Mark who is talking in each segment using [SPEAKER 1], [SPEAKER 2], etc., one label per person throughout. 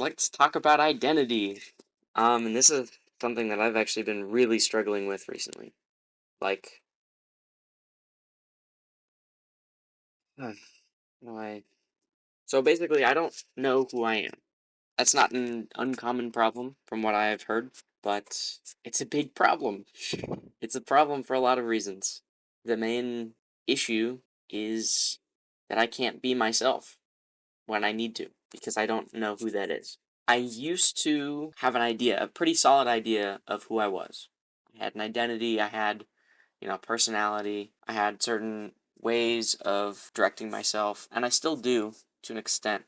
[SPEAKER 1] let's talk about identity. And this is something that I've actually been really struggling with recently. Like, uh, I so basically, I don't know who I am. That's not an uncommon problem from what I've heard, but it's a big problem. It's a problem for a lot of reasons. The main issue is that I can't be myself when I need to because I don't know who that is. I used to have an idea, a pretty solid idea of who I was. I had an identity, I had, personality, I had certain ways of directing myself, and I still do to an extent.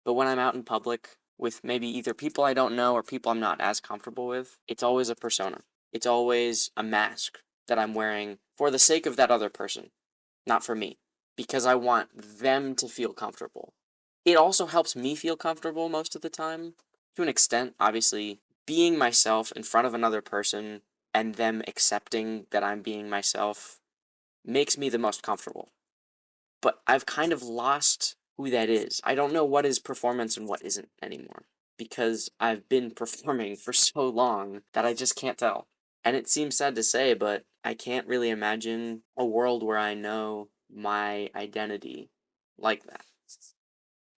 [SPEAKER 1] But when I'm out in public with maybe either people I don't know or people I'm not as comfortable with, it's always a persona. It's always a mask that I'm wearing for the sake of that other person, not for me, because I want them to feel comfortable. It also helps me feel comfortable most of the time, to an extent, obviously. Being myself in front of another person and them accepting that I'm being myself makes me the most comfortable. But I've kind of lost who that is. I don't know what is performance and what isn't anymore because I've been performing for so long that I just can't tell. And it seems sad to say, but I can't really imagine a world where I know my identity like that.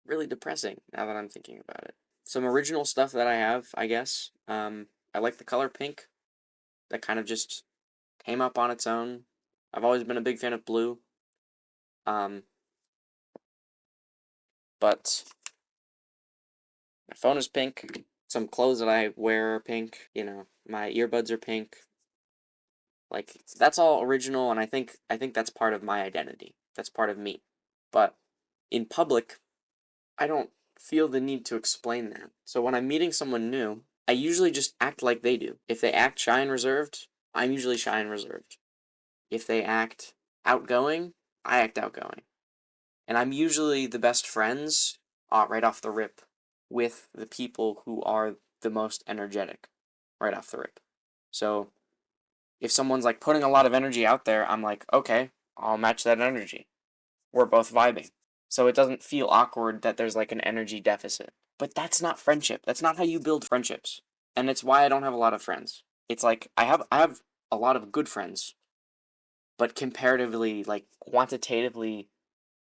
[SPEAKER 1] Really depressing now that I'm thinking about it. Some original stuff that I have, I guess. I like the color pink. That kind of just came up on its own. I've always been a big fan of blue. Um, but my phone is pink. Some clothes that I wear are pink. My earbuds are pink. Like that's all original, and I think that's part of my identity. That's part of me. But in public, I don't feel the need to explain that. So when I'm meeting someone new, I usually just act like they do. If they act shy and reserved, I'm usually shy and reserved. If they act outgoing, I act outgoing. And I'm usually the best friends, right off the rip, with the people who are the most energetic right off the rip. So if someone's like putting a lot of energy out there, I'm like, okay, I'll match that energy. We're both vibing. So it doesn't feel awkward that there's like an energy deficit. But that's not friendship. That's not how you build friendships. And it's why I don't have a lot of friends. It's like I have a lot of good friends, but comparatively, like quantitatively,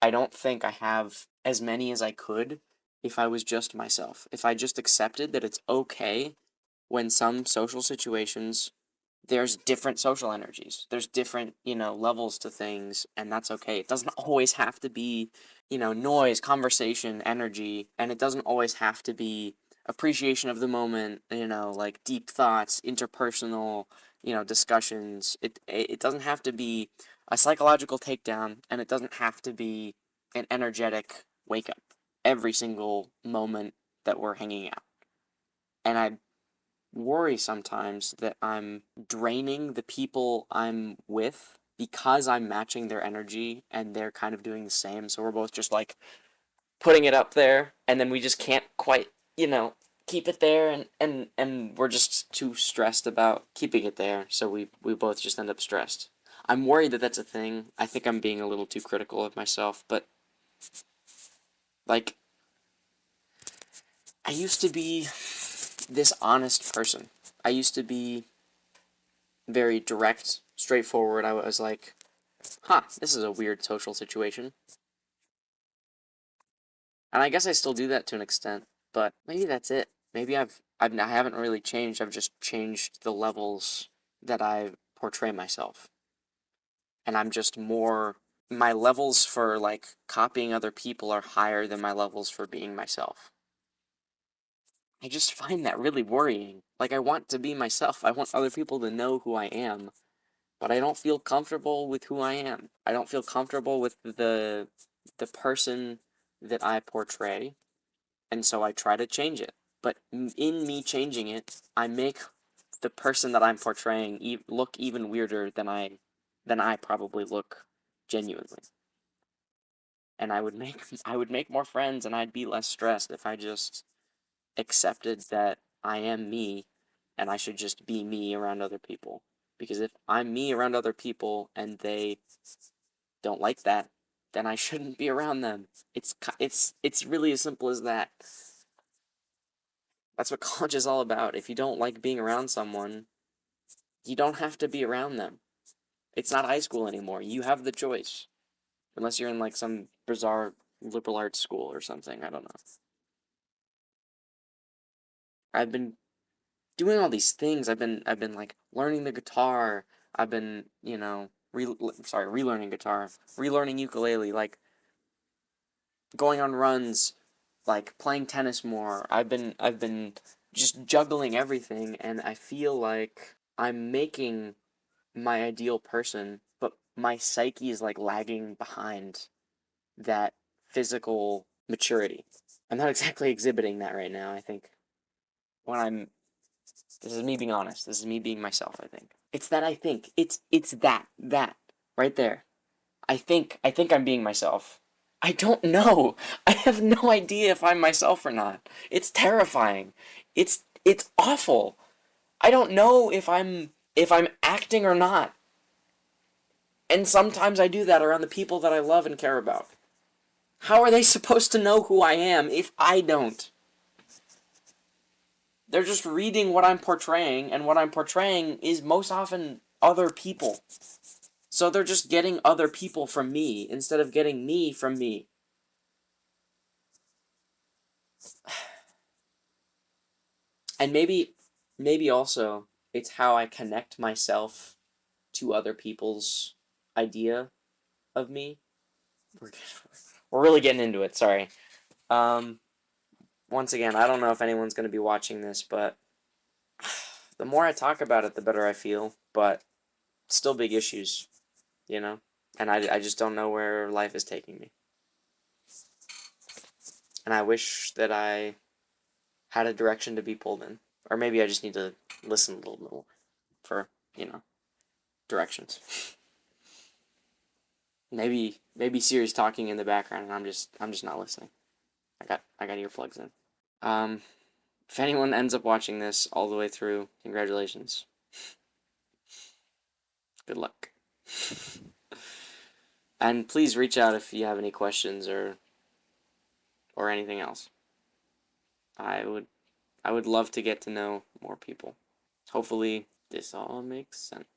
[SPEAKER 1] I don't think I have as many as I could if I was just myself. If I just accepted that it's okay when some social situations there's different social energies. There's different, levels to things, and that's okay. It doesn't always have to be, noise, conversation, energy, and it doesn't always have to be appreciation of the moment, like deep thoughts, interpersonal, discussions. It doesn't have to be a psychological takedown, and it doesn't have to be an energetic wake up every single moment that we're hanging out. And I worry sometimes that I'm draining the people I'm with because I'm matching their energy and they're kind of doing the same. So we're both just like putting it up there and then we just can't quite, keep it there and we're just too stressed about keeping it there. So we both just end up stressed. I'm worried that that's a thing. I think I'm being a little too critical of myself, but like I used to be this honest person. I used to be very direct, straightforward. I was like, huh, this is a weird social situation. And I guess I still do that to an extent, but maybe that's it. Maybe I haven't really changed. I've just changed the levels that I portray myself. And I'm just more my levels for like copying other people are higher than my levels for being myself. I just find that really worrying. Like I want to be myself. I want other people to know who I am, but I don't feel comfortable with who I am. I don't feel comfortable with the person that I portray, and so I try to change it. But in me changing it, I make the person that I'm portraying look even weirder than I probably look genuinely. And I would make more friends and I'd be less stressed if I just accepted that I am me and I should just be me around other people. Because if I'm me around other people and they don't like that, then I shouldn't be around them. It's really as simple as that. That's what college is all about. If you don't like being around someone, you don't have to be around them. It's not high school anymore. You have the choice. Unless you're in like some bizarre liberal arts school or something. I don't know. I've been doing all these things. I've been like learning the guitar. I've been, relearning guitar, relearning ukulele, like going on runs, like playing tennis more. I've been just juggling everything, and I feel like I'm making my ideal person, but my psyche is like lagging behind that physical maturity. I'm not exactly exhibiting that right now. I think when I'm this is me being honest. This is me being myself, I think. It's that I think. It's that right there. I think I'm being myself. I don't know. I have no idea if I'm myself or not. It's terrifying. It's awful. I don't know if I'm acting or not. And sometimes I do that around the people that I love and care about. How are they supposed to know who I am if I don't? They're just reading what I'm portraying, and what I'm portraying is most often other people. So they're just getting other people from me instead of getting me from me. And maybe also it's how I connect myself to other people's idea of me. We're, we're really getting into it, sorry. Um Once again, I don't know if anyone's going to be watching this, but the more I talk about it, the better I feel, but still big issues, you know? And I just don't know where life is taking me. And I wish that I had a direction to be pulled in. Or maybe I just need to listen a little more for, directions. Maybe Siri's talking in the background and I'm just not listening. I got earplugs in. Um if anyone ends up watching this all the way through, congratulations. Good luck. And please reach out if you have any questions or anything else. I would love to get to know more people. Hopefully this all makes sense.